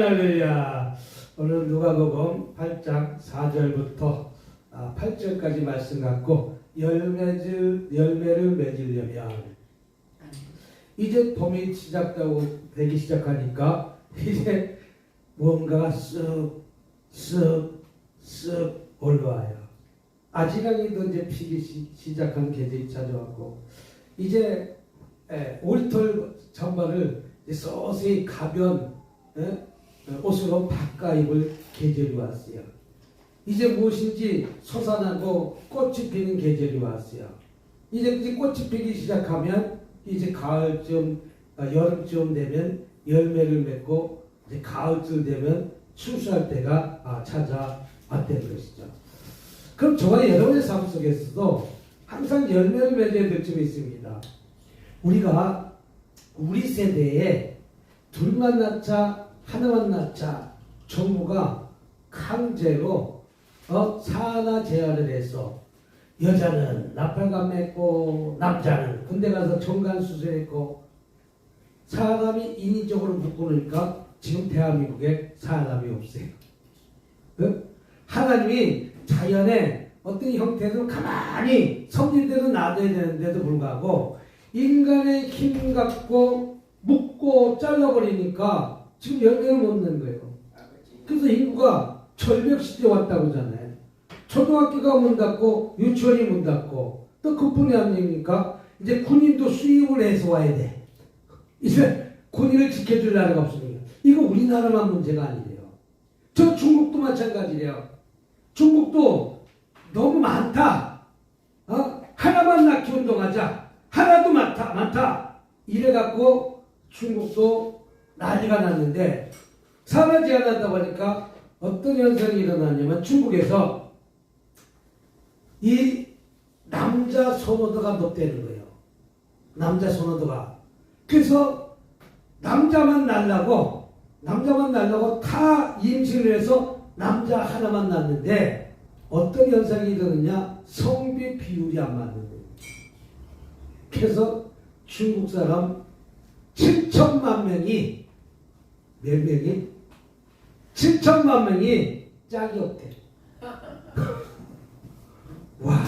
할렐루야. 오늘 누가복음 8장 4절부터 8절까지 말씀 갖고 열매를 맺으려면 이제 봄이 되기 시작하니까 이제 뭔가가 쓱쓱쓱 올라와요. 아지랑이도 이제 피기 시작한 계절이 찾아왔고 이제 올털 전반을 서서히 가벼운 옷으로 바꿔 입을 계절이 왔어요. 이제 무엇인지 솟아나고 꽃이 피는 계절이 왔어요. 이제 꽃이 피기 시작하면 이제 가을쯤, 여름쯤 되면 열매를 맺고 이제 가을쯤 되면 추수할 때가 찾아왔다는 것이죠. 그럼 저와 여러분의 삶 속에서도 항상 열매를 맺어야 될 점이 있습니다. 우리가 우리 세대에 둘만 낳자 하나만 낳자 정부가 강제로 사나 제한을 해서 여자는 나팔관 맺고 남자는 군대 가서 정관 수술했고 사람이 인위적으로 묶으니까 지금 대한민국에 사람이 없어요. 하나님이 자연의 어떤 형태도 가만히 성질대로 놔둬야 되는데도 불구하고 인간의 힘 갖고 묶고 잘라버리니까 지금 열매를 못 내는 거예요. 그래서 인구가 절벽시대에 왔다고 하잖아요. 초등학교가 문 닫고 유치원이 문 닫고 또 그뿐이 아니니까 이제 군인도 수입을 해서 와야 돼. 이제 군인을 지켜줄 나라가 없으니까. 이거 우리나라만 문제가 아니래요. 저 중국도 마찬가지래요. 중국도 너무 많다. 하나만 낳기 운동하자. 하나도 많다. 이래갖고 중국도 난리가 났는데 사나 제한하다 보니까 어떤 현상이 일어났냐면 중국에서 이 남자 선호도가 높다는 거예요. 남자 선호도가. 그래서 남자만 낳으려고 다 임신을 해서 남자 하나만 낳는데 어떤 현상이 일어나냐? 성비 비율이 안 맞는 거예요. 그래서 중국 사람 7천만 명이 몇 명이? 7천만 명이 짝이 없대. 와,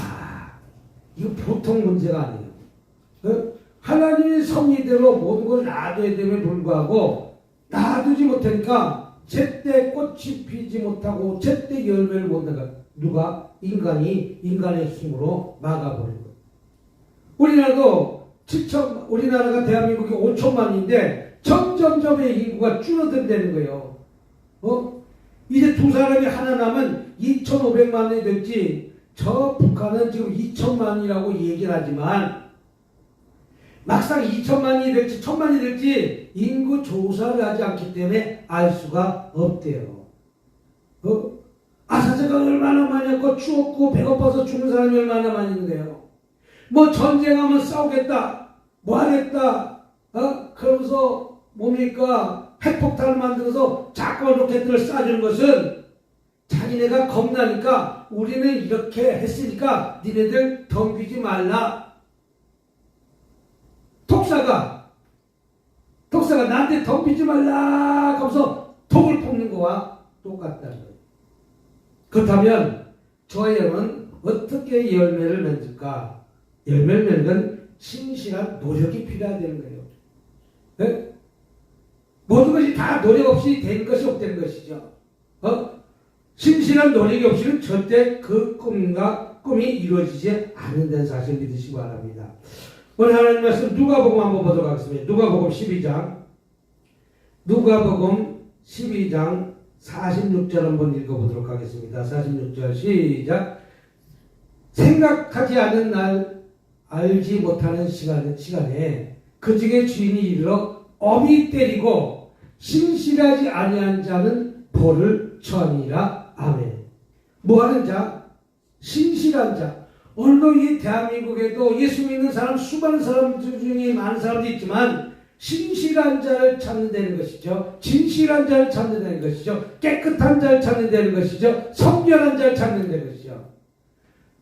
이거 보통 문제가 아니에요. 하나님의 섭리대로 모든 걸 놔둬야 됨에 불구하고 놔두지 못하니까 제때 꽃이 피지 못하고 제때 열매를 못 내가 누가? 인간의 힘으로 막아버린 거예요. 우리나라가 대한민국이 5천만인데 점점점의 인구가 줄어든다는 거예요. 이제 두 사람이 하나 나면 2,500만이 될지 저 북한은 지금 2천만이라고 얘기를 하지만 막상 2천만이 될지 1,000만이 될지 인구 조사를 하지 않기 때문에 알 수가 없대요. 아사자가 얼마나 많이 했고 추웠고 배고파서 죽는 사람이 얼마나 많이 있는데요. 뭐 전쟁하면 싸우겠다 뭐 하겠다 그러면서 뭡니까 핵폭탄을 만들어서 자꾸 로켓들을 쏴주는 것은 자기네가 겁나니까 우리는 이렇게 했으니까 니네들 덤비지 말라. 독사가 나한테 덤비지 말라 하면서 독을 뽑는 거와 똑같다는 거예요. 그렇다면 저와 여러분은 어떻게 열매를 맺을까? 열매를 맺는 건 신실한 노력이 필요하다는 거예요. 네? 모든 것이 다 노력 없이 되는 것이 없다는 것이죠. 신실한 노력이 없이는 절대 그 꿈이 이루어지지 않는다는 사실을 믿으시기 바랍니다. 오늘 하나님 말씀 누가복음 한번 보도록 하겠습니다. 누가복음 12장 46절 한번 읽어보도록 하겠습니다. 46절 시작. 생각하지 않은 날 알지 못하는 시간에 그 집의 주인이 이르러 엄히 때리고 신실하지 아니한 자는 벌을 처하니라. 아멘. 뭐하는 자? 신실한 자. 오늘도 이 대한민국에도 예수 믿는 사람 수많은 사람들 중에 많은 사람도 있지만 신실한 자를 찾는다는 것이죠. 진실한 자를 찾는다는 것이죠. 깨끗한 자를 찾는다는 것이죠. 성결한 자를 찾는다는 것이죠.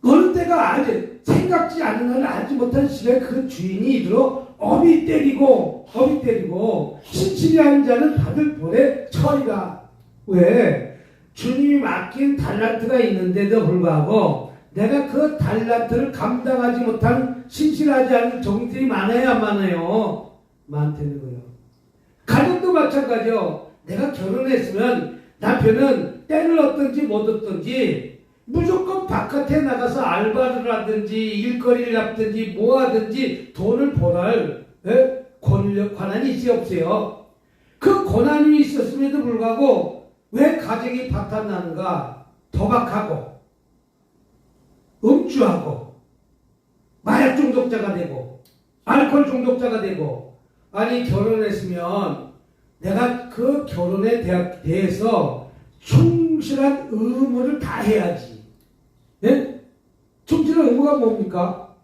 어느 때가 생각지 않은 날 알지 못한 시간에 그 주인이 이르러 어미 때리고 신실한 자는 받을 벌에 처리라. 왜? 주님이 맡긴 달란트가 있는데도 불구하고 내가 그 달란트를 감당하지 못한 신실하지 않은 종들이 많아요, 안 많아요? 많다는 거예요. 가정도 마찬가지요. 내가 결혼했으면 남편은 때를 얻든지 못 얻든지 무조건 바깥에 나가서 알바를 하든지 일거리를 하든지 뭐 하든지 돈을 벌할 권한이 있어요, 없어요? 그 권한이 있었음에도 불구하고 왜 가정이 파탄나는가? 도박하고 음주하고 마약 중독자가 되고 알코올 중독자가 되고. 아니, 결혼했으면 내가 그 결혼에 대해서 충실한 의무를 다해야지. 예? 충실한 의무가 뭡니까?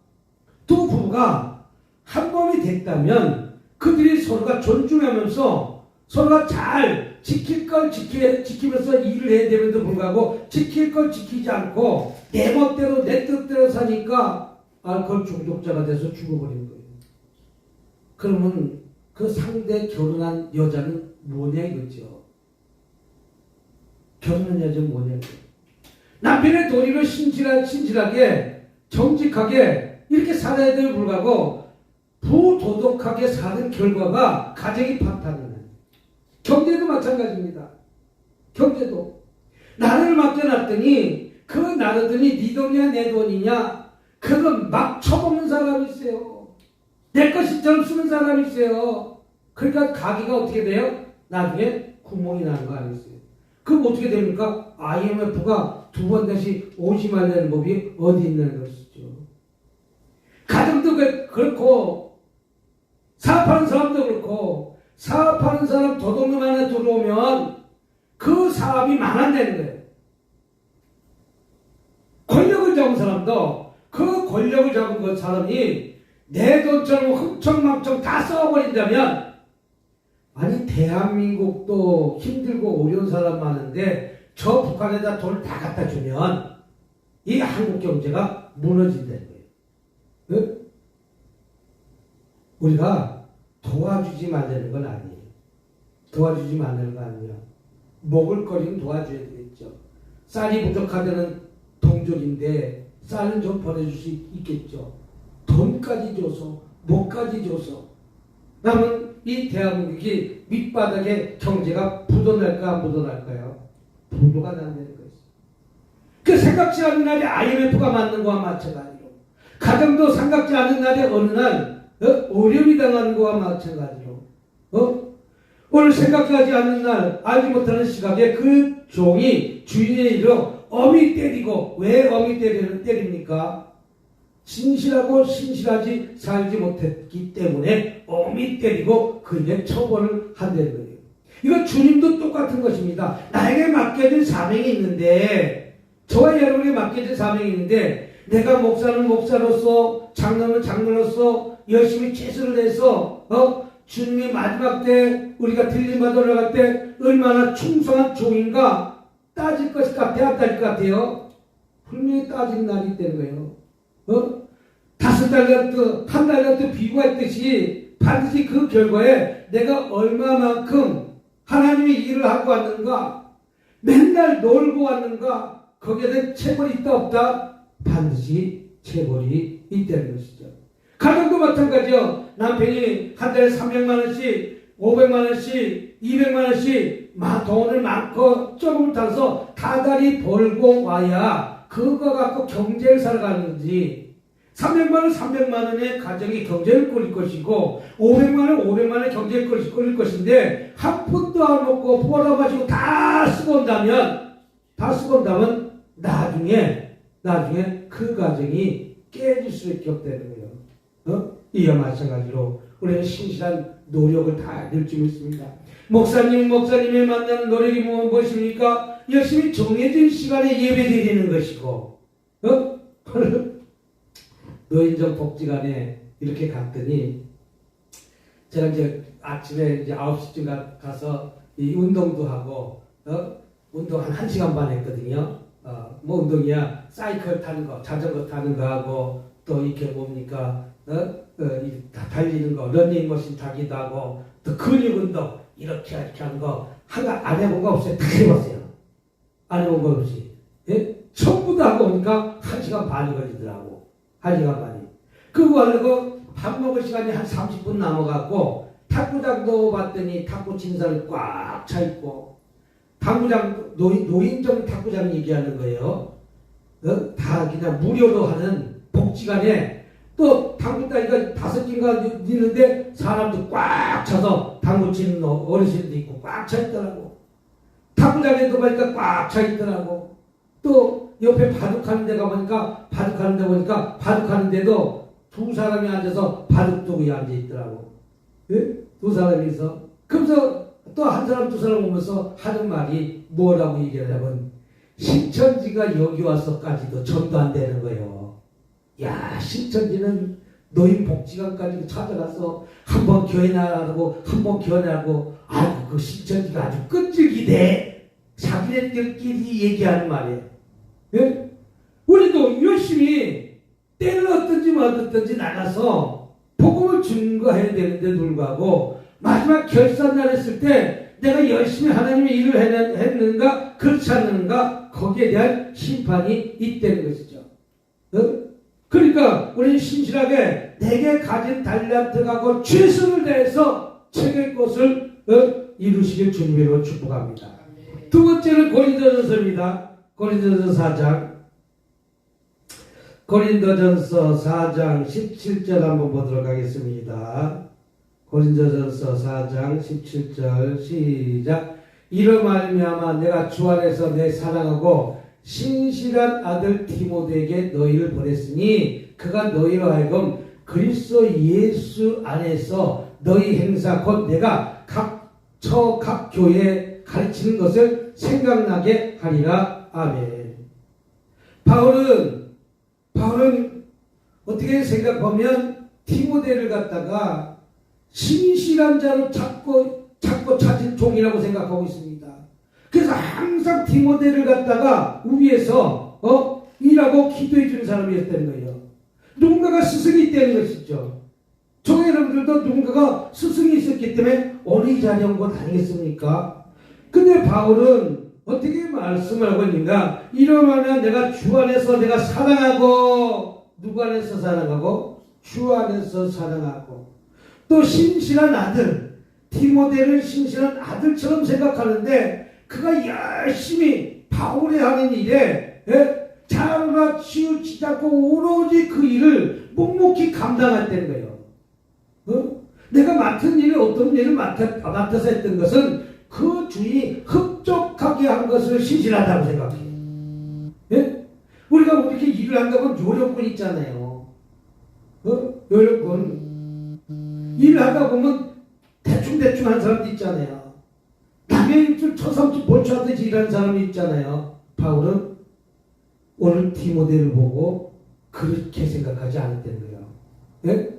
두 부부가 한 몸이 됐다면 그들이 서로가 존중하면서 서로가 잘 지킬 걸 지키면서 일을 해야 됨에도 불구하고 지킬 걸 지키지 않고 내 멋대로 내 뜻대로 사니까 알코올 중독자가 돼서 죽어버리는 거예요. 그러면 그 상대 결혼한 여자는 뭐냐 이거죠. 결혼한 여자는 뭐냐. 남편의 도리로 신실하게 정직하게 이렇게 살아야 될 불구하고 부도덕하게 사는 결과가 가정이 파탄이에요. 경제도 마찬가지입니다. 경제도 나를 맡겨놨더니 그 나르더니 네 돈이냐 내 돈이냐 그건 막 쳐먹는 사람이 있어요. 내 것이처럼 쓰는 사람이 있어요. 그러니까 가게가 어떻게 돼요? 나중에 구멍이 나는 거 아니겠어요? 그럼 어떻게 됩니까? IMF가 두 번 다시 오심하려는 법이 어디 있는 것이죠. 가정도 그렇고 사업하는 사람도 그렇고 사업하는 사람 도둑놈 하나 들어오면 그 사업이 망한다는 거예요. 권력을 잡은 사람도 그 권력을 잡은 그 사람이 내 돈처럼 흥청망청 다 써버린다면 아니 대한민국도 힘들고 어려운 사람 많은데 저 북한에다 돈을 다 갖다 주면 이 한국 경제가 무너진다는 거예요. 네? 우리가 도와주지 말라는 건 아니에요. 도와주지 말라는 건 아니야. 먹을 거리는 도와줘야 되겠죠. 쌀이 부족하다는 동족인데 쌀은 좀 보내줄 수 있겠죠. 돈까지 줘서 목까지 줘서 남은 이 대한민국이 밑바닥에 경제가 부도날까 안 부도날까요? 부도가 난다는 거예요. 그 생각지 않은 날에 IMF가 맞는 거와 마찬가지로 가정도 생각지 않은 날에 어느 날 어려움이 당하는 거와 마찬가지로 오늘 생각하지 않는 날 알지 못하는 시각에 그 종이 주인의 일로 어미 때리고 왜 어미 때립니까? 신실하고 신실하지 살지 못했기 때문에 어미 때리고 그에게 처벌을 한다는 거예요. 이건 주님도 똑같은 것입니다. 나에게 맡겨진 사명이 있는데 저와 여러분에게 맡겨진 사명이 있는데 내가 목사는 목사로서 장로는 장로로서 열심히 최선을 해서 주님이 마지막 때 우리가 들림받아 올라갈 때 얼마나 충성한 종인가 따질 것 같아요? 안 따질 것 같아요? 분명히 따지는 날이 있다는 거예요. 5달란트, 1달란트 비유했듯이 반드시 그 결과에 내가 얼마만큼 하나님의 일을 하고 왔는가, 맨날 놀고 왔는가, 거기에 대한 체벌이 있다 없다? 반드시 체벌이 있다는 것이죠. 가정도 마찬가지요. 남편이 한 달에 300만 원씩, 500만 원씩, 200만 원씩 돈을 많고 조금 타서 다달이 벌고 와야 그거 갖고 경제를 살아가는지 300만 원, 300만 원의 가정이 경제를 꾸릴 것이고 500만 원, 500만 원의 경제를 꾸릴 것인데 한 푼도 안 먹고 벌어가지고 다 쓰고 온다면 나중에 그 가정이 깨질 수밖에 없다는 거예요. 이와 마찬가지로 우리는 신실한 노력을 다해야 될 줄 믿습니다. 목사님을 만나는 노력이 무엇입니까? 열심히 정해진 시간에 예배 드리는 것이고 노인정 복지관에 이렇게 갔더니 제가 이제 아침에 이제 9시쯤 가서 이 운동도 하고 운동 한 1시간 반 했거든요. 운동이야 사이클 타는 거, 자전거 타는 거 하고 또 이렇게 뭡니까 다 달리는 거, 러닝머신 타기도 하고, 또 근육 운동, 이렇게 하는 거, 하나 안 해본 거 없어요. 다 해봤어요. 안 해본 거 없이. 예? 전부 다 하고 오니까 1시간 반이 걸리더라고. 1시간 반이. 그거 하려고 밥 먹을 시간이 한 30분 남아갖고, 탁구장도 봤더니 탁구 치는 사람이 꽉 차 있고, 당구장, 노인정 탁구장 얘기하는 거예요. 다 그냥 무료로 하는 복지관에 또 당구 따위가 5개인가 있는데 사람도 꽉 차서 당구 치는 어르신도 있고 꽉 차 있더라고. 탁구장에도 보니까 꽉 차 있더라고. 또 옆에 바둑하는 데 가보니까 바둑하는데도 두 사람이 앉아서 바둑 두고 앉아 있더라고. 예? 두 사람이서. 그러면서 또 한 사람 두 사람 오면서 하는 말이 뭐라고 얘기하냐면 신천지가 여기 와서까지도 전도 안 되는 거예요. 야, 신천지는 노인복지관까지 찾아가서 한번 교회 나가고 한번 교회 나가고 아이고 그 신천지가 아주 끈질기대. 자기네들끼리 얘기하는 말이에요. 예? 우리도 열심히 때를 얻든지 말든지 나가서 복음을 증거해야 되는데 불구하고 마지막 결산날 했을 때 내가 열심히 하나님의 일을 했는가 그렇지 않는가 거기에 대한 심판이 있다는 것이죠. 그러니까 우리는 신실하게 내게 가진 달란트가 최선을 다해서 책의 것을 이루시길 주님으로 축복합니다. 두 번째는 고린도전서입니다. 고린도전서 4장 17절 한번 보도록 하겠습니다. 고린도전서 4장 17절 시작. 이로 말미암아 내가 주 안에서 내 사랑하고 신실한 아들 디모데에게 너희를 보냈으니 그가 너희로 하여금 그리스도 예수 안에서 너희 행사 곧 내가 각 교회에 가르치는 것을 생각나게 하리라. 아멘. 바울은 어떻게 생각하면 디모데를 갖다가 신실한 자로 찾고 찾은 종이라고 생각하고 있습니다. 그래서 항상 디모데를 갖다가 위에서 일하고 기도해 주는 사람이었다는 거예요. 누군가가 스승이 있다는 것이죠. 저 여러분들도 누군가가 스승이 있었기 때문에 어린이 자리에 온 것 아니겠습니까? 근데 바울은 어떻게 말씀을 하고 있는가? 이러면 내가 주 안에서 내가 사랑하고 누구 안에서 사랑하고 주 안에서 사랑하고 또 신실한 아들 디모데를 신실한 아들처럼 생각하는데 그가 열심히 바울이 하는 일에 자루나 치우치지 않고 오로지 그 일을 묵묵히 감당했다는 거예요. 내가 맡은 일을 어떤 일을 맡아서 했던 것은 그 주인이 흡족하게 한 것을 신실하다고 생각해요. 예? 우리가 이렇게 일을 한다면 요령꾼 있잖아요. 요령꾼. 일을 하다 보면 대충 하는 사람도 있잖아요. 남의 일줄 처삼지 몰초하듯이 일하는 사람이 있잖아요. 바울은 오늘 디모데를 보고 그렇게 생각하지 않았다는 거예요. 예?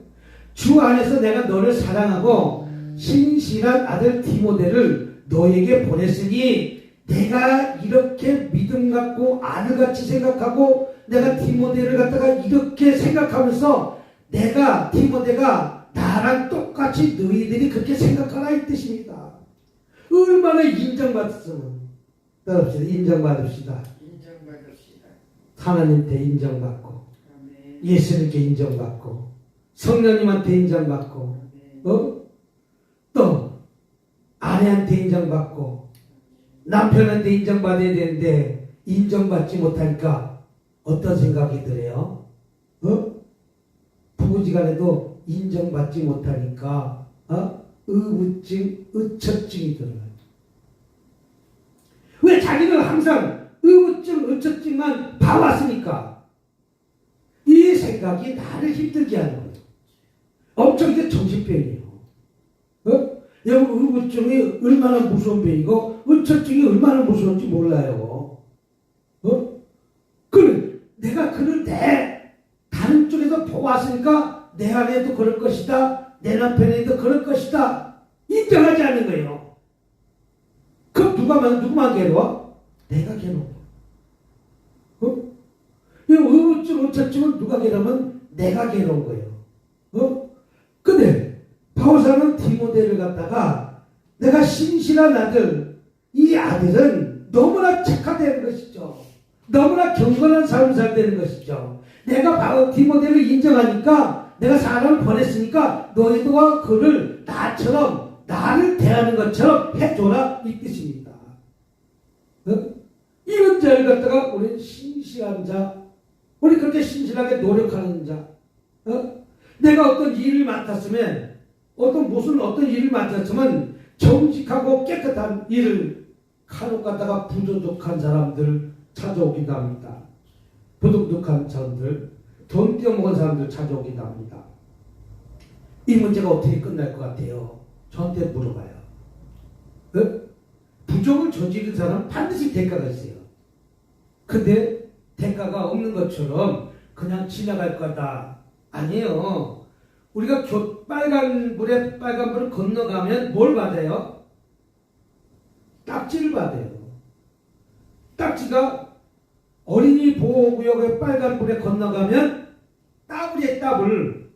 주 안에서 내가 너를 사랑하고 신실한 아들 디모데를 너에게 보냈으니 내가 이렇게 믿음 갖고 아들같이 생각하고 내가 디모데를 갖다가 이렇게 생각하면서 내가 디모데가 나랑 똑같이 너희들이 그렇게 생각하라 이 뜻입니다. 얼마나 인정받았으면 따라합시다. 인정받읍시다. 하나님한테 인정받고 예수님께 인정받고 성령님한테 인정받고 또 아내한테 인정받고 남편한테 인정받아야 되는데 인정받지 못하니까 어떤 생각이 들어요? 부부지간에도 인정받지 못하니까 의무증, 의처증이 들어요. 왜 자기는 항상 의무증, 의처증만 봐왔으니까 이 생각이 나를 힘들게 하는 거예요. 엄청 이게 정신병이에요. 여러분 의무증이 얼마나 무서운 병이고 의처증이 얼마나 무서운지 몰라요. 내가 그를 다른 쪽에서 보았으니까 내 아내도 그럴 것이다. 내 남편에도 그럴 것이다. 인정하지 않는 거예요. 그럼 누구만 괴로워? 내가 괴로워. 이 의무증, 의처증은 누가 괴로우면 내가 괴로운 거예요. 바울사는 디모데를 갖다가 내가 신실한 아들, 이 아들은 너무나 착하다는 것이죠. 너무나 경건한 삶을 살야 되는 것이죠. 내가 바로 디모데를 인정하니까 내가 사람을 보냈으니까 너희도 그를 나처럼 나를 대하는 것처럼 해줘라 이 뜻입니다. 이런 자를 갖다가 우리는 신실한 자, 우리 그렇게 신실하게 노력하는 자, 내가 어떤 일을 맡았으면 어떤 일을 맡았으면 정직하고 깨끗한 일을 간혹 갖다가 부도덕한 사람들 찾아오기도 합니다. 부도덕한 사람들, 돈 떼어먹은 사람들 찾아오기도 합니다. 이 문제가 어떻게 끝날 것 같아요? 저한테 물어봐요. 부정을 저지른 사람은 반드시 대가가 있어요. 근데 대가가 없는 것처럼 그냥 지나갈 거다. 아니에요. 우리가 빨간불에 빨간불을 건너가면 뭘 받아요? 딱지를 받아요. 딱지가 어린이 보호구역의 빨간불에 건너가면 따블이에 따블.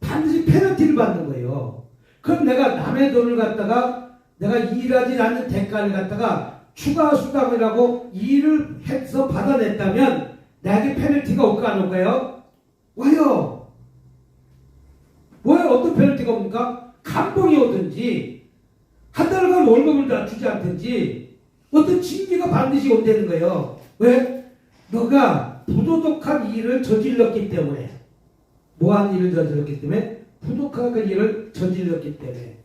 반드시 페널티를 받는 거예요. 그럼 내가 남의 돈을 갖다가 내가 일하지 않는 대가를 갖다가 추가 수당이라고 일을 해서 받아냈다면 나에게 페널티가 올까 안 올까요? 와요. 뭐예요? 어떤 페널티가 옵니까? 감봉이 오든지 한 달간 월급을 다 주지 않든지 어떤 징계가 반드시 온다는 거예요. 왜? 너가 부도덕한 일을 저질렀기 때문에. 뭐한 일을 저질렀기 때문에? 부도덕한 일을 저질렀기 때문에.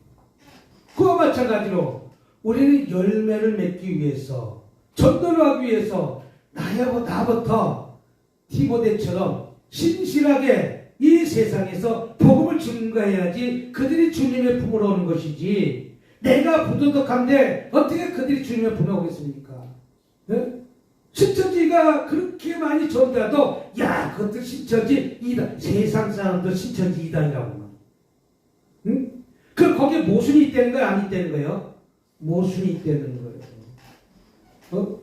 그와 마찬가지로 우리는 열매를 맺기 위해서, 전도를 하기 위해서 나부터 디모데처럼 신실하게 이 세상에서 복음을 증거해야지 그들이 주님의 품으로 오는 것이지, 내가 부도덕한데 어떻게 그들이 주님의 품에 오겠습니까? 네? 신천지가 그렇게 많이 전도해도 야 그것들 신천지 이단, 세상 사람들 신천지 이단이라고. 응? 그럼 거기에 모순이 있다는 거야? 안 있다는 거예요? 모순이 있다는 거예요.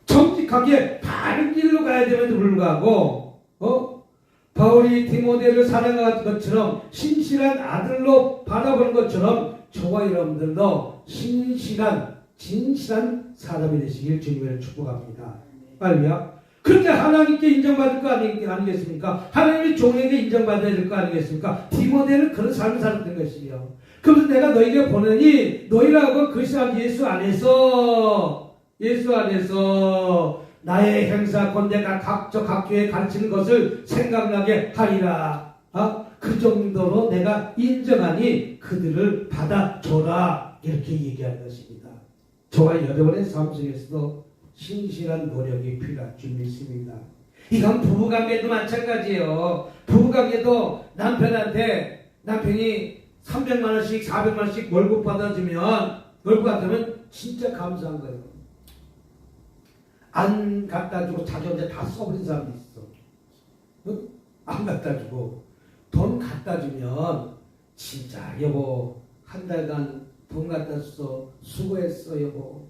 정직하게 바른 길로 가야 됨에도 불구하고 바울이 디모데를 사랑한 것처럼 신실한 아들로 바라보는 것처럼 저와 여러분들도 신실한 진실한 사람이 되시길 주님을 축복합니다. 빨리요. 그렇게 하나님께 인정받을 거 아니겠습니까? 하나님의 종에게 인정받아야 될 거 아니겠습니까? 디모데는 그런 삶을 살았던 것이요. 그래서 내가 너에게 보내니 너희라고 그 사람 예수 안에서 나의 행사 권대가 각 교회 가르치는 것을 생각나게 하리라. 그 정도로 내가 인정하니 그들을 받아줘라. 이렇게 얘기하는 것입니다. 저와 여러분의 삶 속에서도 신실한 노력이 필요할 줄 믿습니다. 이건 부부관계도 마찬가지예요. 부부관계도 남편이 300만 원씩 400만 원씩 월급 받으면 진짜 감사한 거예요. 안 갖다 주고 자기 혼자 다 써버린 사람도 있어. 안 갖다 주고 돈 갖다 주면 진짜 여보 한 달간 돈 갖다 줬어. 수고했어 여보.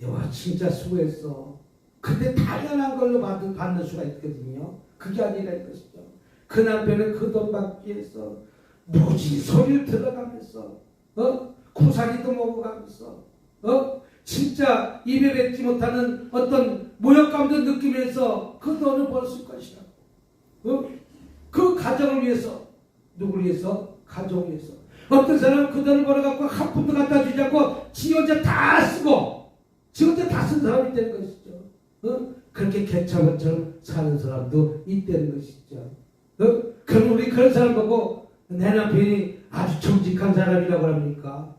여보 진짜 수고했어. 근데 당연한 걸로 받는 수가 있거든요. 그게 아니라 이것이죠. 그 남편은 그 돈 받기 위해서 무지 소리를 들어가면서 구사리도 먹어가면서 진짜 입에 뱉지 못하는 어떤 모욕감도 느끼면서 그 돈을 벌었을 것이라고. 그 가정을 위해서, 누구를 위해서? 가정을 위해서. 어떤 사람은 그 돈을 벌어갖고 한 푼도 갖다 주지 않고 지 혼자 다 쓰고 지 혼자 다 쓴 사람이 있다는 것이죠. 그렇게 개차반처럼 사는 사람도 있다는 것이죠. 그럼 우리 그런 사람 보고 내 남편이 아주 정직한 사람이라고 합니까?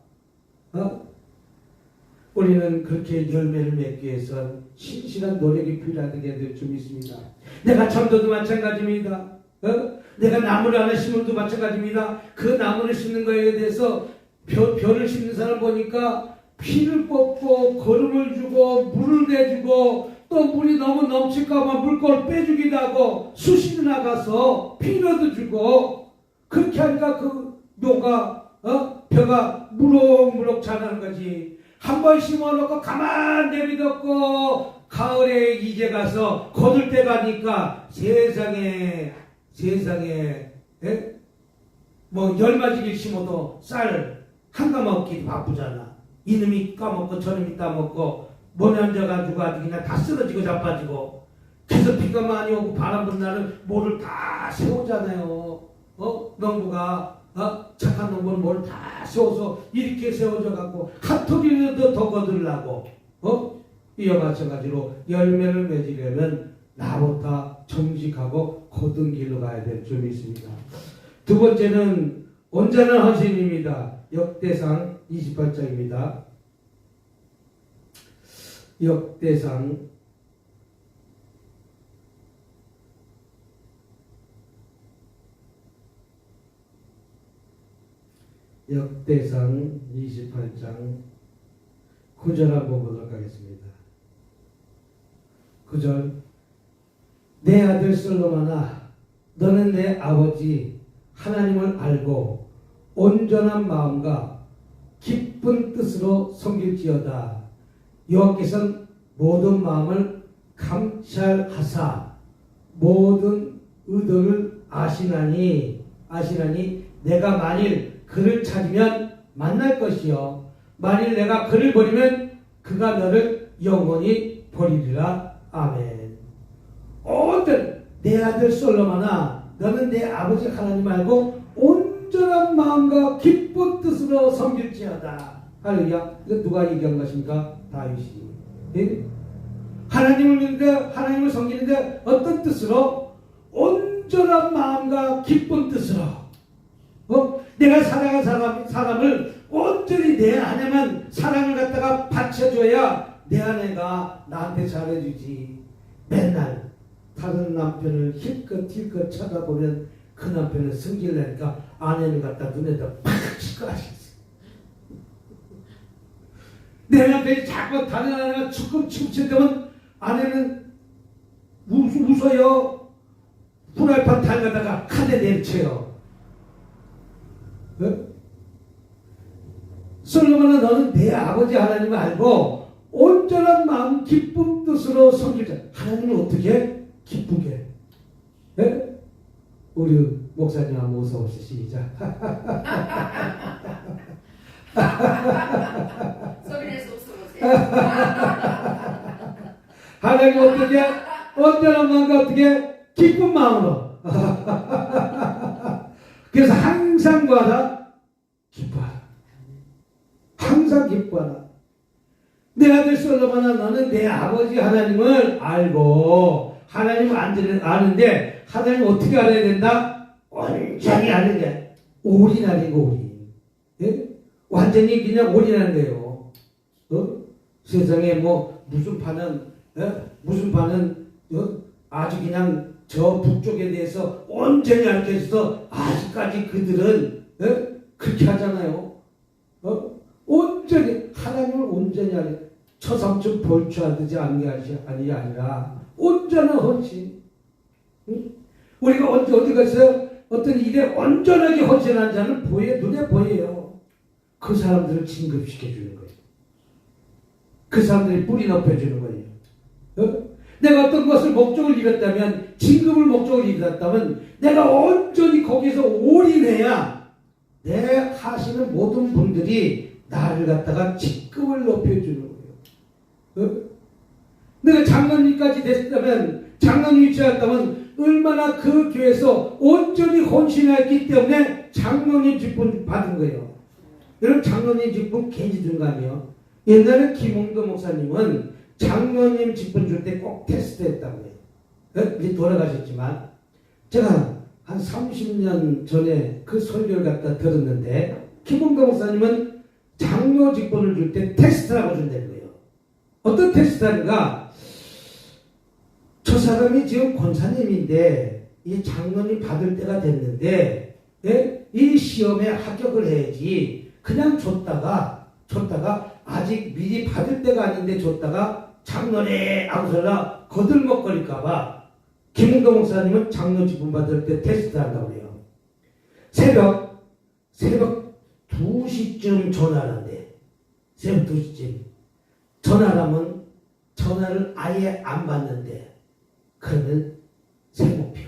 우리는 그렇게 열매를 맺기 위해서 신실한 노력이 필요하게 될 줄 믿습니다. 내가 전도도 마찬가지입니다. 내가 나무를 하나 심어도 마찬가지입니다. 그 나무를 심는 거에 대해서 벼를 심는 사람 보니까 피를 뽑고 거름을 주고 물을 내주고 또 물이 너무 넘칠까봐 물꼬를 빼주기도 하고 수시로 나가서 비료도 주고 그렇게 하니까 그 묘가 벼가 무럭무럭 자라는 거지. 한 번 심어놓고 가만 내비뒀고 가을에 이제 가서 거둘 때 가니까 세상에 뭐 열마지기 심어도 쌀 한 가마 얻기 바쁘잖아. 이놈이 까먹고 저놈이 따먹고 몸에 앉아가지고 아주 그냥 다 쓰러지고 자빠지고. 그래서 비가 많이 오고 바람 부는 날은 모를 다 세우잖아요. 농부가 착한 농부는 모를 다 세워서 이렇게 세워져 갖고 한 톨이라도 더 거들라고. 이와 마찬가지로 열매를 맺으려면 나보다 정직하고 거듭 길로 가야 될 점이 있습니다. 두 번째는 온전한 헌신입니다. 역대상 28장입니다. 역대상 28장 9절 한번 보도록 하겠습니다. 9절 내 아들 솔로몬아 너는 내 아버지 하나님을 알고 온전한 마음과 기쁜 뜻으로 섬길지어다. 여호와께서는 모든 마음을 감찰하사 모든 의도를 아시나니 내가 만일 그를 찾으면 만날 것이요 만일 내가 그를 버리면 그가 너를 영원히 버리리라. 아멘. 온전 내 아들 솔로몬아 너는 내 아버지 하나님 알고 온전한 마음과 기쁜 뜻으로 섬길지어다. 할렐루야. 이거 누가 얘기한 것입니까? 다윗이. 예? 하나님을 믿는데 하나님을 섬기는데 어떤 뜻으로? 온전한 마음과 기쁜 뜻으로. 내가 사랑하는 사람을 온전히 내 안에만 사랑을 갖다가 바쳐줘야 내 아내가 나한테 잘해주지. 맨날 다른 남편을 힐끗 쳐다보면 그 남편을 승질내니까 아내는 갖다 눈에다 팍 치고 하셨어. 내 남편이 자꾸 다른 아내가 축구 치면 아내는 웃어요. 후라이팬 달가다가 칼에 내리쳐요. 솔로몬은 너는 내 아버지 하나님을 알고 온전한 마음 기쁜 뜻으로 섬기자. 하나님을 어떻게 기쁘게? 네? 우리 목사님 한번 웃어봅시다. 시작. 소리 내서 웃어보세요. 하나님 어떻게? 온전한 마음과 어떻게? 기쁜 마음으로. 그래서 항상 뭐하라? 기뻐하라. 항상 기뻐하라. 내 아들 솔로몬아 너는 내 아버지 하나님을 알고 하나님을 아는데 하나님 어떻게 알아야 된다? 온전히 아는 게 올인하는 거 올인. 예? 완전히 그냥 올인하는 거예요. 세상에 뭐 무슨 파는 아주 그냥 저 북쪽에 대해서 온전히 알고 있어 아직까지 그들은 그렇게 하잖아요. 온전히 하나님을 온전히 알고 처삼촌 벌초하듯이 아는 게 아니라 온전한 헌신. 응? 우리가 어디 갔어요? 어떤 일에 온전하게 헌신한 자는 눈에 보여요. 그 사람들을 진급시켜주는 거예요. 그 사람들이 뿌리 높여주는 거예요. 내가 어떤 것을 목적을 이뤘다면 진급을 목적을 이뤘다면 내가 온전히 거기서 올인해야 내 하시는 모든 분들이 나를 갖다가 직급을 높여주는 거예요. 내가 장로님까지 됐다면 장로님 위치했다면 얼마나 그 교회에서 온전히 헌신했기 때문에 장로님 직분 받은 거예요. 여러분 장로님 직분 괜히 준 거 아니에요? 옛날에 김홍도 목사님은 장로님 직분 줄 때 꼭 테스트 했다고 해요. 이제 돌아가셨지만 제가 한 30년 전에 그 설교를 갖다 들었는데 김홍도 목사님은 장로 직분을 줄 때 테스트라고 준다는 거예요. 어떤 테스트인가? 저 사람이 지금 권사님인데 이 장로님 받을 때가 됐는데 이 시험에 합격을 해야지 그냥 줬다가 아직 미리 받을 때가 아닌데 줬다가 장로네 하고서라 거들먹거릴까봐 김웅도 목사님은 장로 직분 받을 때 테스트 한다고 해요. 새벽 2시쯤 전화하는데 새벽 2시쯤 전화하면 전화를 아예 안 받는데 그러면 세목표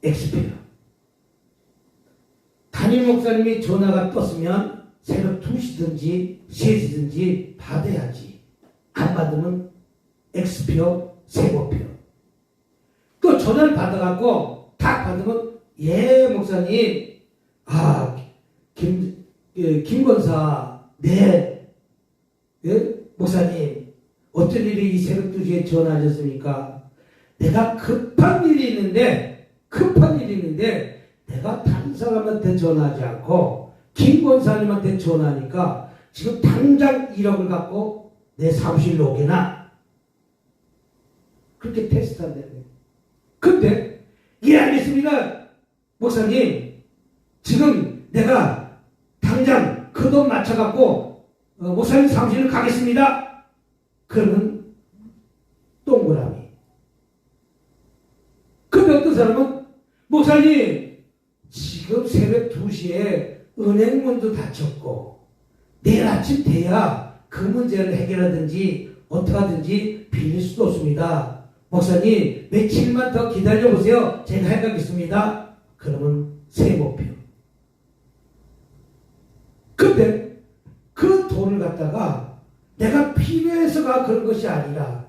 XP요. 담임 목사님이 전화가 떴으면 새벽 2시든지 3시든지 받아야지. 안 받으면 X표, 세고표. 또 전화를 받아갖고 딱 받으면 예 목사님, 김권사, 네, 예? 목사님 어쩐 일이 이 새벽 2시에 전화하셨습니까? 내가 급한 일이 있는데 내가 다른 사람한테 전화하지 않고 김권사님한테 전화하니까 지금 당장 1억을 갖고 내 사무실로 오게나. 그렇게 테스트한다는 거예요. 근데 예 알겠습니다 목사님, 지금 내가 당장 그 돈 맞춰갖고 목사님 사무실로 가겠습니다. 그러면 동그라미. 근데 어떤 사람은 목사님 지금 새벽 2시에 은행문도 닫혔고 내일 아침 돼야 그 문제를 해결하든지 어떻게 하든지 빌릴 수도 없습니다. 목사님 며칠만 더 기다려보세요. 제가 해가겠습니다. 그러면 세고표. 근데 그 돈을 갖다가 내가 필요해서가 그런 것이 아니라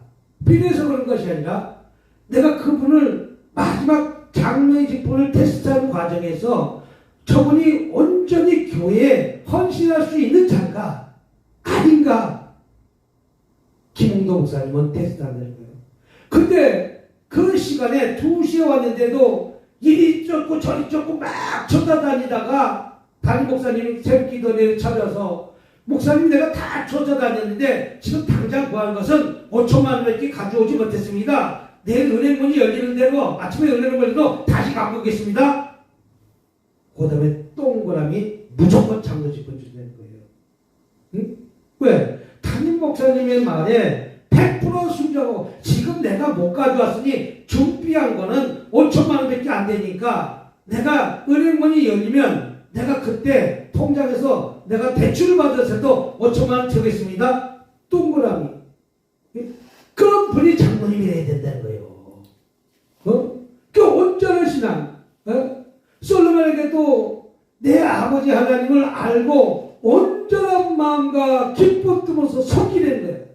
내가 그분을 마지막 장로의 직분을 테스트하는 과정에서 저분이 온전히 교회에 헌신할 수 있는 자가 아닌가. 김홍도 목사님은 테스트한다는 거예요. 근데 그 시간에 2시에 왔는데도 이리 쫓고 저리 쫓고 막 쫓아다니다가 담임 목사님이 새벽기도회를 찾아서 목사님 내가 다 쫓아다녔는데 지금 당장 구한 것은 5천만 원밖에 가져오지 못했습니다. 내일 은행문이 열리는 대로 아침에 은행문 열리도 다시 갖고 오겠습니다. 그 다음에 동그라미 무조건 장로 직분 준다는 거예요. 응? 왜? 담임 목사님의 말에 100% 순종하고 지금 내가 못 가져왔으니 준비한 거는 5천만 원밖에 안 되니까 내가 은행문이 열리면 내가 그때 통장에서 내가 대출을 받았어도 5천만 원 채우겠습니다. 동그라미. 그런 분이 장로님이 돼야 된다는 거예요. 그 온전한 신앙. 솔로몬에게도 내 아버지 하나님을 알고 온전한 마음과 기뻐 뜨면서 섬기는 거예요.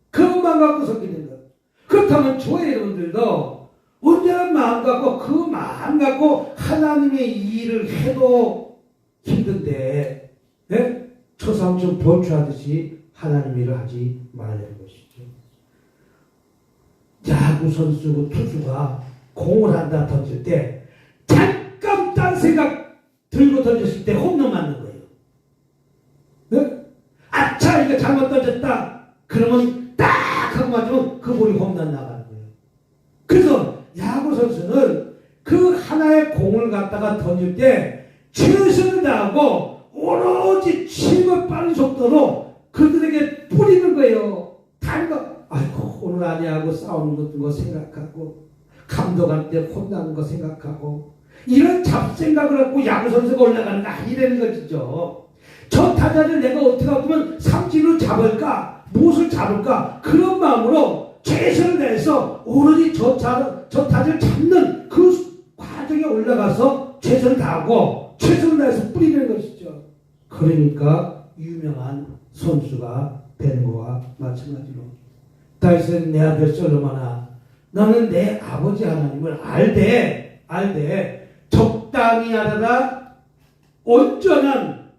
그 마음 갖고 섬기는 거예요. 그렇다면 저의 여러분들도 온전한 마음 갖고 그 마음 갖고 하나님의 일을 해도 힘든데 초상중 보추하듯이 하나님 일을 하지 말라는 것이죠. 야구 선수 투수가 공을 한다 던질 때 잠깐 딴 생각 들고 던졌을 때 홈런 맞는 거예요. 아차 이거 잘못 던졌다. 그러면 딱 하고 맞으면 그 볼이 홈런 나가는 거예요. 그래서 야구 선수는 그 하나의 공을 갖다가 던질 때 최선을 다하고 오로지 치고 빠른 속도로 그들에게 뿌리는 거예요. 다른 거 아이고 오늘 아니하고 싸우는 것도 생각하고 감독한테 혼나는 거 생각하고 이런 잡생각을 갖고 야구선수가 올라가는 거 아니라는 것이죠. 저 타자를 내가 어떻게 하면 삼진으로 잡을까 무엇을 잡을까 그런 마음으로 최선을 다해서 오로지 저 타자를 잡는 그 과정에 올라가서 최선을 다하고 최선을 다해서 뿌리는 것이죠. 그러니까 유명한 선수가 되는 것과 마찬가지로 다윗은 내 아들 솔로몬아 너는 내 아버지 하나님을 알되 적당히 하다가 온전한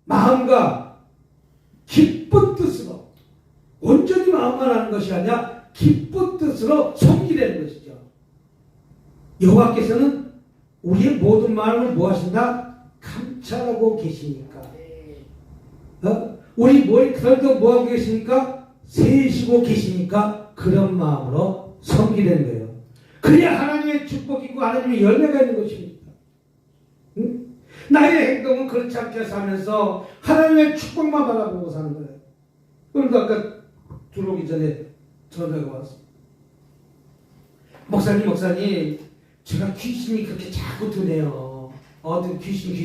마음과 기쁜 뜻으로 온전히 마음만 하는 것이 아니라 기쁜 뜻으로 섬기라는 것이죠. 여호와께서는 우리의 모든 마음을 뭐 하신다? 감찰하고 계시니까. 우리 머리털도 뭐 하고 계시니까? 세시고 계시니까 그런 마음으로 섬기는 거예요. 그래야 하나님의 축복이 있고 하나님의 열매가 있는 것입니다. 응? 나의 행동은 그렇지 않게 살면서 하나님의 축복만 바라보고 사는 거예요. 오늘도 아까 들어오기 전에 전화가 왔습니다. 목사님 제가 귀신이 그렇게 자꾸 드네요. 어떤 귀신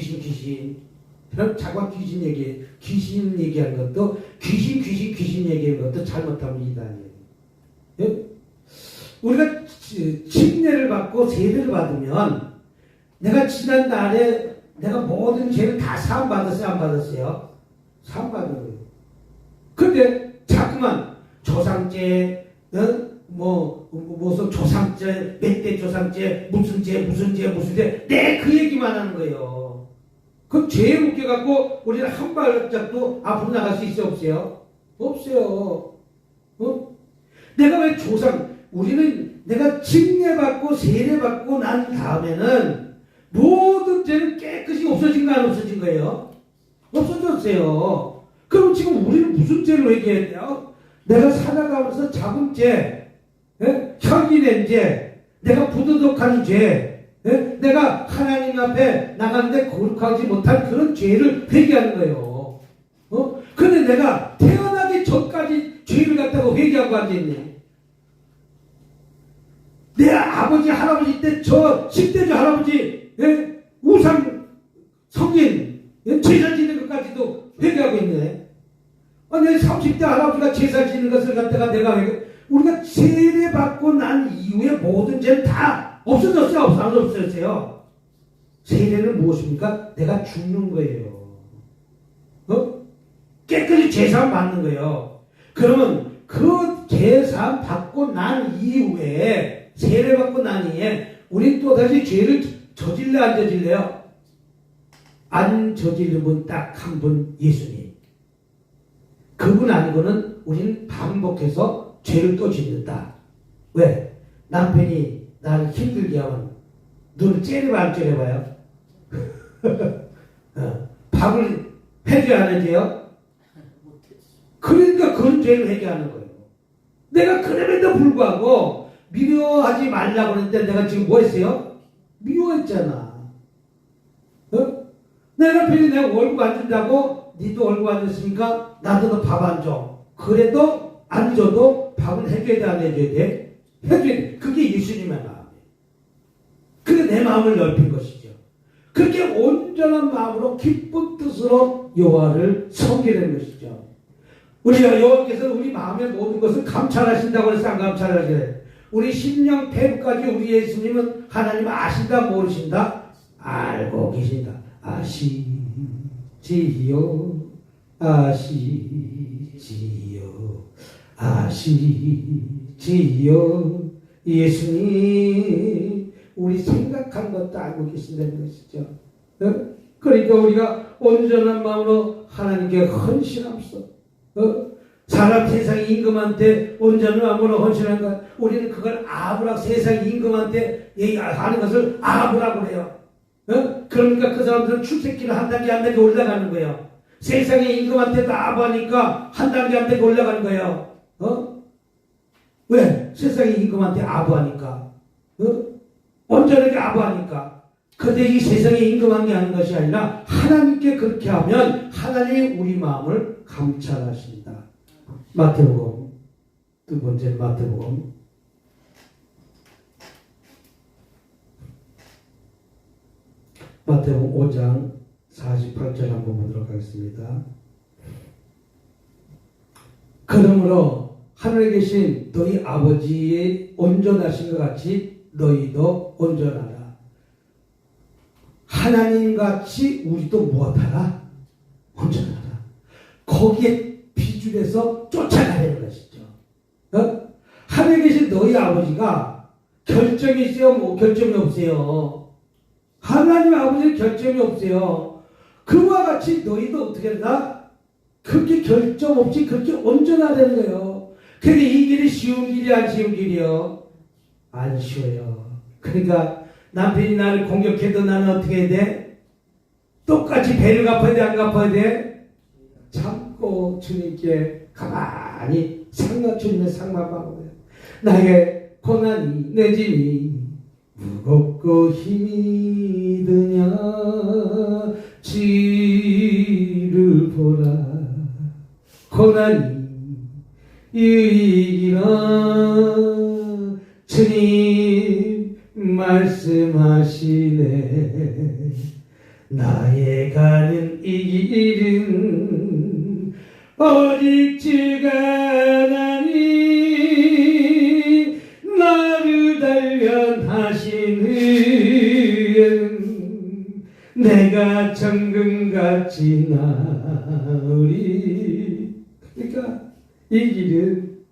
그럼 자꾸 귀신 얘기하는 것도 귀신 얘기하는 것도 잘못하면 이단이에요. 예? 우리가 침례를 받고 세례를 받으면 내가 지난 날에 내가 모든 죄를 다 사함 받았어요, 안 받았어요? 사함 받은 거예요. 근데 자꾸만 조상죄, 무슨 조상죄, 몇 대 조상죄, 무슨 죄, 내 그 얘기만 하는 거예요. 그 죄에 묶여갖고 우리는 한 발짝도 앞으로 나갈 수 있어요, 없어요? 없어요. 내가 왜 우리는 내가 징계받고 세례받고 난 다음에는 모든 죄는 깨끗이 없어진 거 안 없어진 거예요? 없어졌어요. 그럼 지금 우리는 무슨 죄를 회개해야 돼요? 내가 살아가면서 작은 죄, 혈기 낸 죄, 내가 부도덕한 죄, 내가 하나님 앞에 나가는데 거룩하지 못한 그런 죄를 회개하는 거예요. 근데 내가 태어나기 전까지 죄를 갖다가 회개하고 앉아있네. 내 아버지, 할아버지 때 저 10대주 할아버지, 우상, 성인, 제사 지는 것까지도 회개하고 있네. 내 30대 할아버지가 제사 지는 것을 갖다가 우리가 세례받고 난 이후에 모든 죄는 다 없어졌어요? 안 없어졌어요? 세례는 무엇입니까? 내가 죽는 거예요. 깨끗이 제사 받는 거예요. 그러면 그 제사 받고 난 이후에, 세례받고 난 이후에, 우리 또다시 죄를 저질래, 안 저질래요? 안 저지르면 딱 한 분, 예수님. 그분 아니고는 우리는 반복해서 죄를 또 짓는다. 왜? 남편이 나를 힘들게 하면 눈을 째려봐, 안 째려봐요? 밥을 회개 안 해줘요? 그러니까 그런 죄를 회개하는 거예요. 내가 그럼에도 불구하고 미워하지 말라고 그랬는데 내가 지금 뭐 했어요? 미워했잖아. 내 남편이 내가 월급 안 준다고 니도 월급 안 줬으니까 나도 너 밥 안 줘. 그래도 안 줘도 밥은 해줘야 돼, 안 해줘야 돼? 해줘야 돼. 그게 예수님의 마음이에요. 그게 내 마음을 넓힌 것이죠. 그렇게 온전한 마음으로 기쁜 뜻으로 여호와를 섬기는 것이죠. 우리가 여호와께서 우리 마음의 모든 것을 감찰하신다고 해서 안 감찰하셔요. 우리 심령 태부까지 우리 예수님은 하나님 아신다, 모르신다? 알고 계신다. 아시지요, 아시지요. 예수님 우리 생각한 것도 알고 계신다는 것이죠. 그러니까 우리가 온전한 마음으로 하나님께 헌신함소. 사람 세상 임금한테 온전한 마음으로 헌신한 것, 우리는 그걸 아브라, 세상 임금한테 하는 것을 아브라고 해요. 그러니까 그 사람들은 출세길을 한 단계 올라가는 거예요. 세상의 임금한테도 아부하니까 한 단계 올라가는 거예요. 왜? 세상의 임금한테 아부하니까. 온전하게 아부하니까. 근데 이 세상의 임금한 게 아닌 것이 아니라 하나님께 그렇게 하면 하나님이 우리 마음을 감찰하신다. 마태복음, 두 번째 마태복음. 마태복음 5장 48절 한번 보도록 하겠습니다. 그러므로 하늘에 계신 너희 아버지의 온전하신 것 같이 너희도 온전하라. 하나님같이 우리도 무엇하라? 온전하라. 거기에 비준해서 쫓아가려는 것이죠. 하늘에 계신 너희 아버지가 결정이 있어요? 뭐 결정이 없어요? 하나님 아버지는 결정이 없어요. 그와 같이 너희도 어떻게 한다? 그렇게 결정 없이 그렇게 온전하다는 거예요. 근데 이 길이 쉬운 길이 안 쉬운 길이요? 안 쉬워요. 그러니까 남편이 나를 공격해도 나는 어떻게 해야 돼? 똑같이 배를 갚아야 돼, 안 갚아야 돼? 참고 주님께 가만히 주님의 상마하고요. 나의 고난이 내 짐이 무겁고 힘이 드냐 지를 보라. 고난이 유익이라 주님 말씀하시네. 나의 가는 이 길은 오직 주가 나니 나를 단련하시는 내가 지나으리. 그러니까 이 길은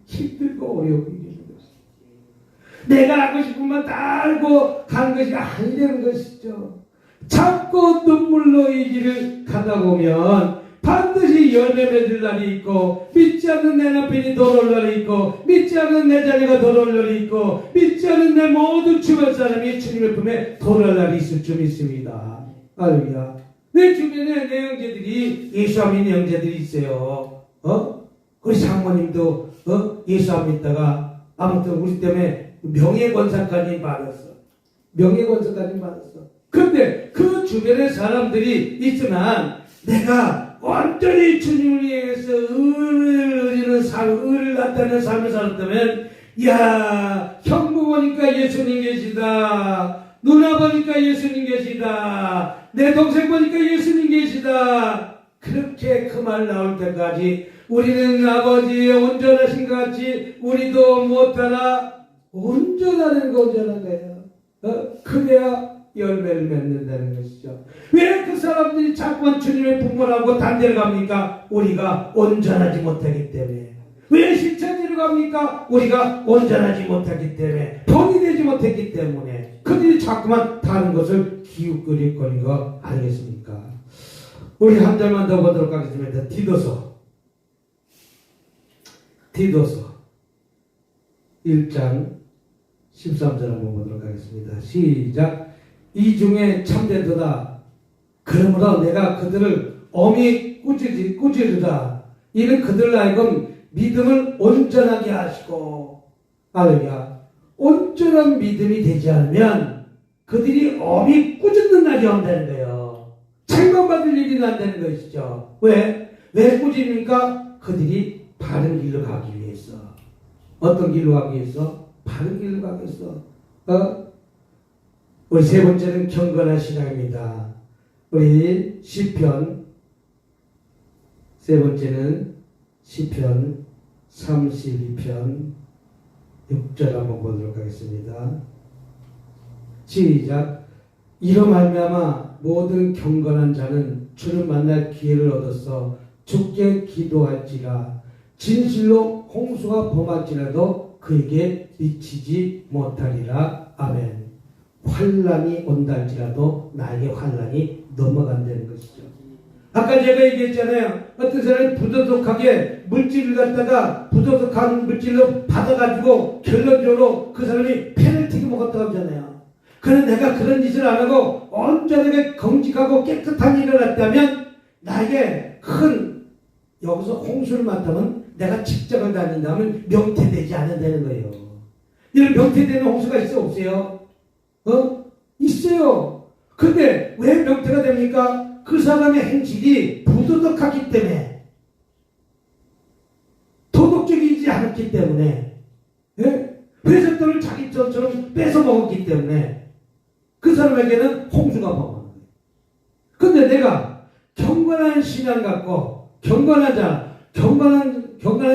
힘들고 어려운 길인 것이죠. 내가 하고 싶은 만 다 알고 가는 것이 아니라는 것이죠. 참고 눈물로 이 길을 가다 보면 반드시 열매 맺을 날이 있고, 믿지 않는 내 남편이 돌아올 날이 있고, 믿지 않는 내 자녀가 돌아올 날이 있고, 믿지 않는 내 모든 주변 사람이 주님의 품에 돌아올 날이 있을 줄 믿습니다. 할렐루야. 내 주변에 내 형제들이 예수 안 믿는 형제들이 있어요. 우리 장모님도 예수 안 믿다가 아무튼 우리 때문에 명예권사까지 받았어. 명예권사까지 받았어. 그런데 그 주변에 사람들이 있지만 내가 완전히 주님을 위해서 의를 나타내는 삶을 살았다면, 야, 형부 보니까 예수님 계시다, 누나 보니까 예수님 계시다, 내 동생 보니까 예수님 계시다, 그렇게 그 말 나올 때까지 우리는 아버지의 온전하신 것 같이 우리도 못하나. 온전하는 거 온전한 거예요. 그래야 열매를 맺는다는 것이죠. 왜 그 사람들이 자꾸만 주님의 분모하고 단대를 갑니까? 우리가 온전하지 못하기 때문에. 왜 실천지를 갑니까? 우리가 온전하지 못하기 때문에, 본이 되지 못했기 때문에. 그들이 자꾸만 다른 것을 기웃거리거린 거 아니겠습니까? 우리 한 절만 더 보도록 하겠습니다. 디도서 1장 13절 한번 보도록 하겠습니다. 시작. 이 중에 참되도다. 그러므로 내가 그들을 엄히 꾸짖으다. 이는 그들을 하여금 믿음을 온전하게 하시고. 할렐루야. 온전한 믿음이 되지 않으면 그들이 엄히 꾸짖는 날이 온다는 거예요. 책망받을 일이 난다는 것이죠. 왜 꾸짖습니까? 그들이 바른 길로 가기 위해서. 어떤 길로 가기 위해서? 바른 길로 가기 위해서. 우리 세 번째는 경건한 신앙입니다. 우리 시편, 세 번째는 시편 32편 6절 한번 보도록 하겠습니다. 시작. 이로 말미암아 모든 경건한 자는 주를 만날 기회를 얻어서 주께 기도할지라. 진실로 홍수가 범할지라도 그에게 미치지 못하리라. 아멘. 환난이 온다 할지라도 나에게 환난이 넘어간다는 것이죠. 아까 제가 얘기했잖아요. 어떤 사람이 부도덕하게 물질을 갖다가 부도덕한 물질로 받아가지고 결론적으로 그 사람이 페널티를 먹었다고 하잖아요. 그런데 내가 그런 짓을 안 하고 온전하게 정직하고 깨끗한 일을 했다면 나에게 큰 여기서 홍수를 맞다면 내가 직장을 다닌다면 명태되지 않는다는 거예요. 이런 명태되는 홍수가 있어 없어요? 있어요. 근데 왜 명태가 됩니까? 그 사람의 행실이 부도덕하기 때문에, 도덕적이지 않았기 때문에, 회사 돈을 자기 것처럼 뺏어 먹었기 때문에 그 사람에게는 홍수가 범하는 거예요. 근데 내가 경건한 신앙 갖고 경건한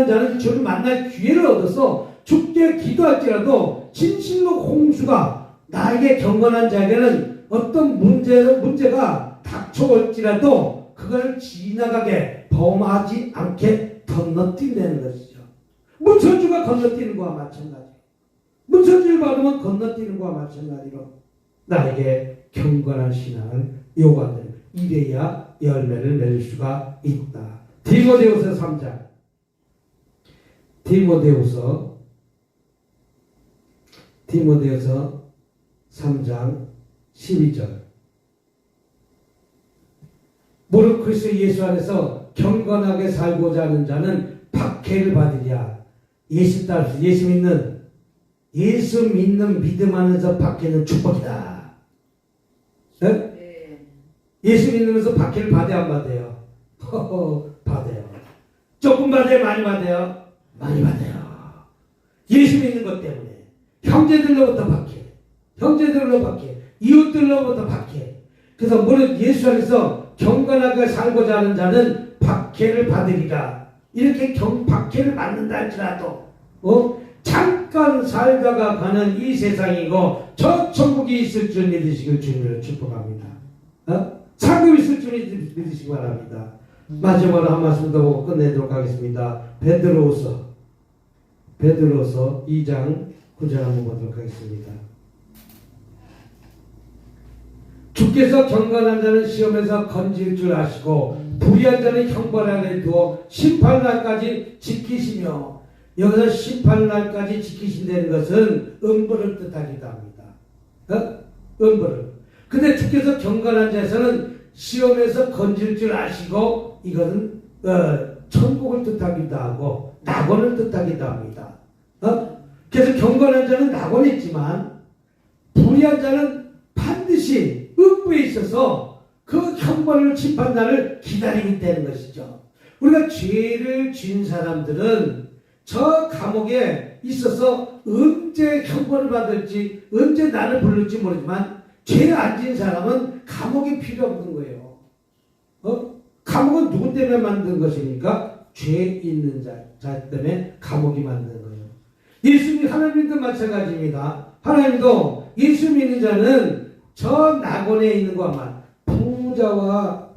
자는 주를 만날 기회를 얻어서 주께 기도할지라도 진실로 홍수가 나에게 경건한 자에게는 어떤 문제가 닥쳐올지라도 그걸 지나가게 범하지 않게 건너뛴다는 것이죠. 문선주가 건너뛰는 것과 마찬가지. 문선주를 받으면 건너뛰는 것과 마찬가지로 나에게 경건한 신앙을 요구한다는, 이래야 열매를 맺을 수가 있다. 디모데후서 3장. 디모데후서 3장 12절. 무릇 그리스도 예수 안에서 경건하게 살고자 하는 자는 박해를 받으랴. 예수 믿는 믿음 안에서 박해는 축복이다. 네? 예수 믿으면서 박해를 받아야 안 받아요? 받아요. 조금 받아요? 많이 받아요? 많이 받아요. 예수 믿는 것 때문에 형제들로부터 박해, 이웃들로부터 박해. 그래서 무릇 예수 안에서 경건하게 살고자 하는 자는 박해를 받으리라. 이렇게 박해를 받는다 할지라도 잠깐 살다가 가는 이 세상이고 저 천국이 있을 줄 믿으시길 주님을 축복합니다. 상급 있을 줄 믿으시기 바랍니다. 마지막으로 한 말씀 더 보고 끝내도록 하겠습니다. 베드로서 2장 9절 한번 보도록 하겠습니다. 주께서 경건한 자는 시험에서 건질 줄 아시고 불의한 자는 형벌하게 두어 심판날까지 지키시며, 여기서 심판날까지 지키신다는 것은 음부를 뜻하기도 합니다. 음부를. 근데 주께서 경건한 자에서는 시험에서 건질 줄 아시고, 이것은 천국을 뜻하기도 하고 낙원을 뜻하기도 합니다. 그래서 경건한 자는 낙원에 있지만 불의한 자는 반드시 음부에 있어서 그 형벌을 심판날을 기다리고 있다는 것이죠. 우리가 죄를 지은 사람들은 저 감옥에 있어서 언제 형벌을 받을지, 언제 나를 부를지 모르지만, 죄 안 지은 사람은 감옥이 필요 없는 거예요. 감옥은 누구 때문에 만든 것입니까? 죄 있는 자 때문에 감옥이 만든 거예요. 하나님도 마찬가지입니다. 하나님도 예수 믿는 자는 저 낙원에 있는 것만,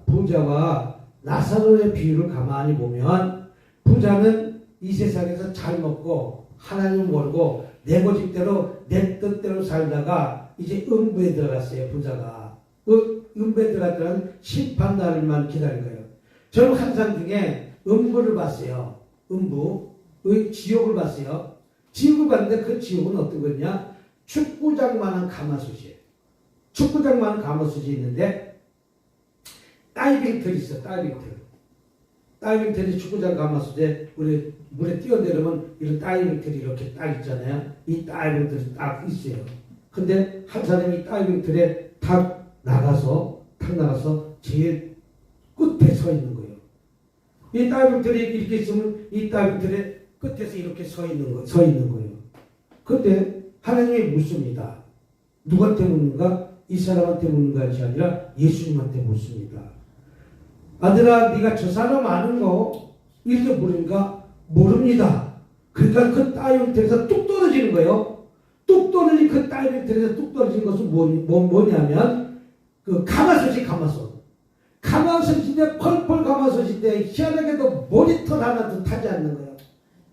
부자와 나사로의 비유를 가만히 보면, 부자는 이 세상에서 잘 먹고 하나님 모르고 내 고집대로 내 뜻대로 살다가 이제 음부에 들어갔어요. 부자가 음부에 들어갔다는 심판날만 기다린 거예요. 저는 항상 중에 음부를 봤어요. 음부의 지옥을 봤어요. 지옥을 봤는데 그 지옥은 어떤 거냐? 축구장만한 가마솥이에요. 축구장만한 가마솥이 있는데 다이빙틀이 있어. 다이빙틀이 축구장 가마솥에 우리 물에 뛰어내리면 이런 다이빙틀이 이렇게 딱 있잖아요. 이 다이빙틀이 딱 있어요. 근데 한 사람이 다이빙틀에 탁 나가서 제일 끝에 서 있는 거예요. 이 다이빙틀이 이렇게 있으면 이 다이빙틀의 끝에서 이렇게 서 있는 거예요. 근데 하나님이 묻습니다. 누구한테 묻는가? 이 사람한테 묻는 것이 아니라 예수님한테 묻습니다. 아들아, 네가 저 사람 아는 거? 이렇게 물으니까 모릅니다. 그러니까 그 다이빙틀에서 뚝 떨어지는 거예요. 뚝 떨어진 그 다이빙틀에서 뚝 떨어진 것은 뭐냐면 그 가마솥인데 펄펄 가마솥인데 희한하게도 모니터 하나도 타지 않는 거예요.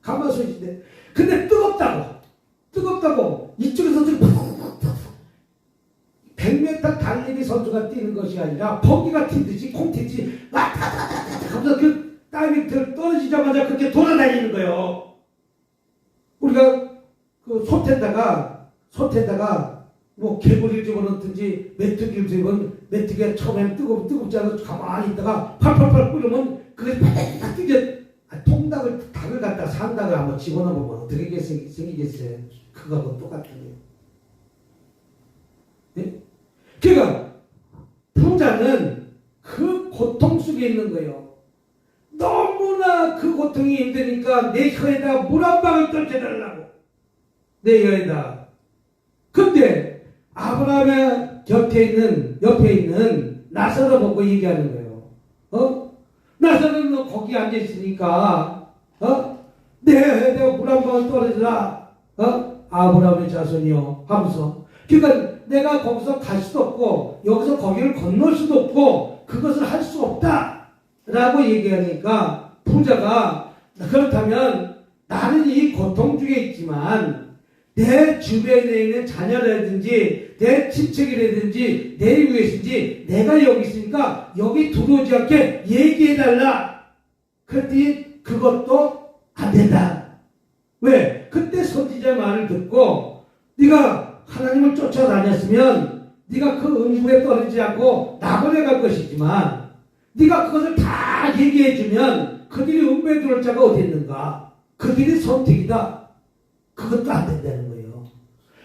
가마솥인데 근데 뜨겁다고 이쪽에서 100m 달리기 선수가 뛰는 것이 아니라 버기가 튀듯이 콩 튀듯이 하면서 그 다이빙틀 떨어지자마자 그렇게 돌아다니는 거예요. 우리가 그 솥에다가 뭐 개구리를 집어넣든지 메뚜기를 집어넣으면 메뚜기가 처음에는 뜨겁지 않아서 가만히 있다가 팔팔팔 끓으면 그게 팍 뜨게 닭을 갖다 산닭을 한번 집어넣으면 어떻게 생기겠어요? 그거하고 똑같은 거예요. 네? 그러니까 부자는 그 고통 속에 있는 거예요. 너무나 그 고통이 힘드니까 내 혀에다 물 한 방울 떨쳐달라고. 내 혀에다. 근데 아브라함의 옆에 있는 나사로 보고 얘기하는 거예요. 나사로는 너 거기 앉아있으니까 내가 물 한 방울 떨어지라. 아브라함의 자손이요 하면서. 그러니까 내가 거기서 갈 수도 없고 여기서 거기를 건널 수도 없고 그것을 할 수 없다 라고 얘기하니까 부자가 그렇다면 나는 이 고통 중에 있지만 내 주변에 있는 자녀라든지 내 친척이라든지 내 이웃이든지 내가 여기 있으니까 여기 들어오지 않게 얘기해달라. 그랬더니 그것도 안 된다. 왜? 그때 선지자의 말을 듣고 네가 하나님을 쫓아다녔으면 네가 그 음부에 떨어지지 않고 낙원에 갈 것이지만 네가 그것을 다 얘기해주면 그들이 음부에 들어올 자가 어디 있는가? 그들이 선택이다. 그것도 안 된다는 거예요.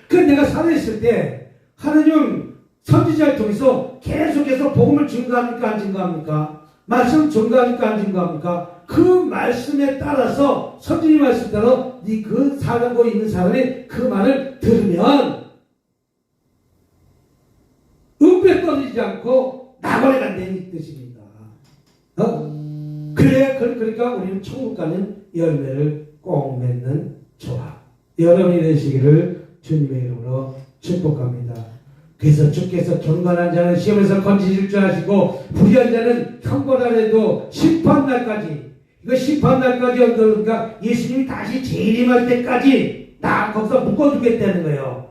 그래서 내가 살아있을 때 하나님 선지자를 통해서 계속해서 복음을 증거합니까? 안 증거합니까? 말씀 증거합니까? 안 증거합니까? 그 말씀에 따라서 선지자 말씀 따라 네 그 살고 있는 사람이 그 말을 들으면 음부에 떨어지지 않고 낙원에 간다는 뜻입니다. 그러니까 우리는 천국 가는 열매를 꼭 맺는 조합. 여러분이 되시기를 주님의 이름으로 축복합니다. 그래서 주께서 경건한 자는 시험에서 건지실 줄 아시고 불의한 자는 형벌하래도 심판날까지, 이거 심판날까지 언제니까 예수님이 다시 재림할 때까지 나 거기서 묶어두겠다는 거예요.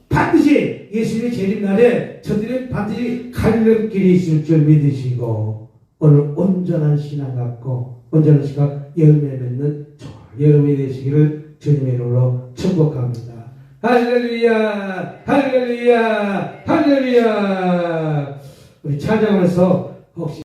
반드시 예수님의 재림날에 저들이 반드시 갈림길이 있을 줄 믿으시고 오늘 온전한 신앙 갖고 온전한 신앙 열매 맺는 여러분이 되시기를 주님의 이름으로 축복합니다. 할렐루야, 할렐루야, 할렐루야. 우리 찬양하면서 혹시